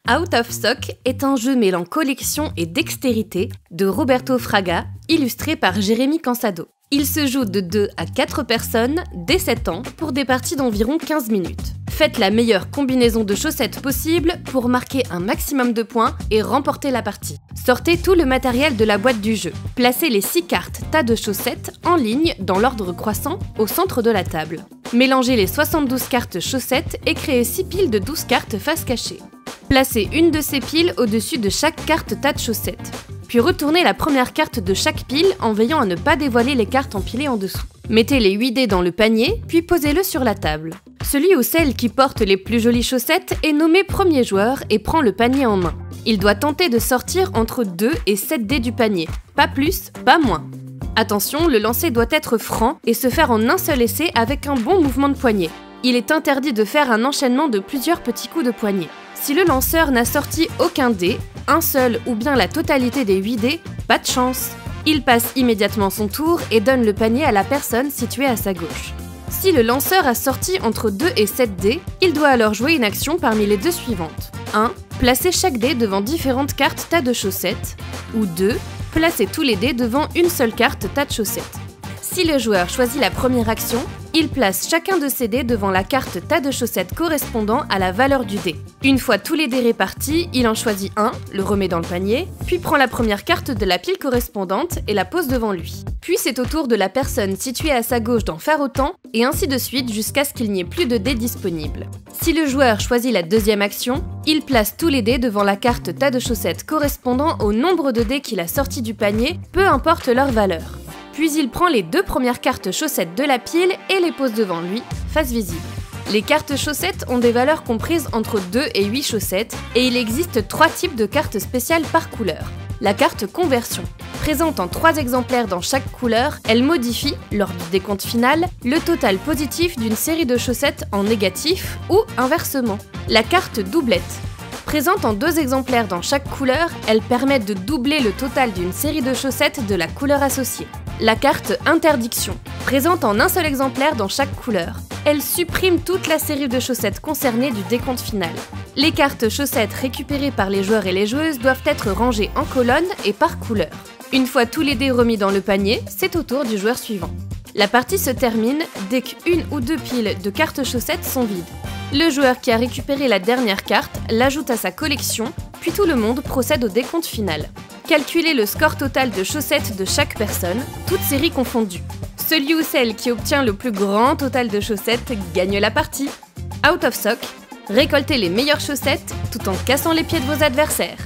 Out of Sock est un jeu mêlant collection et dextérité de Roberto Fraga, illustré par Jérémy Cansado. Il se joue de 2 à 4 personnes dès 7 ans pour des parties d'environ 15 minutes. Faites la meilleure combinaison de chaussettes possible pour marquer un maximum de points et remporter la partie. Sortez tout le matériel de la boîte du jeu. Placez les 6 cartes tas de chaussettes en ligne dans l'ordre croissant au centre de la table. Mélangez les 72 cartes chaussettes et créez 6 piles de 12 cartes face cachée. Placez une de ces piles au-dessus de chaque carte tas de chaussettes. Puis retournez la première carte de chaque pile en veillant à ne pas dévoiler les cartes empilées en dessous. Mettez les 8 dés dans le panier, puis posez-le sur la table. Celui ou celle qui porte les plus jolies chaussettes est nommé premier joueur et prend le panier en main. Il doit tenter de sortir entre 2 et 7 dés du panier, pas plus, pas moins. Attention, le lancer doit être franc et se faire en un seul essai avec un bon mouvement de poignet. Il est interdit de faire un enchaînement de plusieurs petits coups de poignet. Si le lanceur n'a sorti aucun dé, un seul ou bien la totalité des 8 dés, pas de chance. Il passe immédiatement son tour et donne le panier à la personne située à sa gauche. Si le lanceur a sorti entre 2 et 7 dés, il doit alors jouer une action parmi les deux suivantes. 1. Placer chaque dé devant différentes cartes tas de chaussettes. Ou 2. Placer tous les dés devant une seule carte tas de chaussettes. Si le joueur choisit la première action, il place chacun de ses dés devant la carte tas de chaussettes correspondant à la valeur du dé. Une fois tous les dés répartis, il en choisit un, le remet dans le panier, puis prend la première carte de la pile correspondante et la pose devant lui. Puis c'est au tour de la personne située à sa gauche d'en faire autant, et ainsi de suite jusqu'à ce qu'il n'y ait plus de dés disponibles. Si le joueur choisit la deuxième action, il place tous les dés devant la carte tas de chaussettes correspondant au nombre de dés qu'il a sortis du panier, peu importe leur valeur. Puis il prend les 2 premières cartes chaussettes de la pile et les pose devant lui, face visible. Les cartes chaussettes ont des valeurs comprises entre 2 et 8 chaussettes, et il existe 3 types de cartes spéciales par couleur. La carte conversion. Présente en 3 exemplaires dans chaque couleur, elle modifie, lors du décompte final, le total positif d'une série de chaussettes en négatif ou inversement. La carte doublette. Présente en 2 exemplaires dans chaque couleur, elle permet de doubler le total d'une série de chaussettes de la couleur associée. La carte interdiction, présente en un seul exemplaire dans chaque couleur. Elle supprime toute la série de chaussettes concernées du décompte final. Les cartes chaussettes récupérées par les joueurs et les joueuses doivent être rangées en colonne et par couleur. Une fois tous les dés remis dans le panier, c'est au tour du joueur suivant. La partie se termine dès qu'une ou 2 piles de cartes chaussettes sont vides. Le joueur qui a récupéré la dernière carte l'ajoute à sa collection, puis tout le monde procède au décompte final. Calculez le score total de chaussettes de chaque personne, toutes séries confondues. Celui ou celle qui obtient le plus grand total de chaussettes gagne la partie. Out of Sock, récoltez les meilleures chaussettes tout en cassant les pieds de vos adversaires.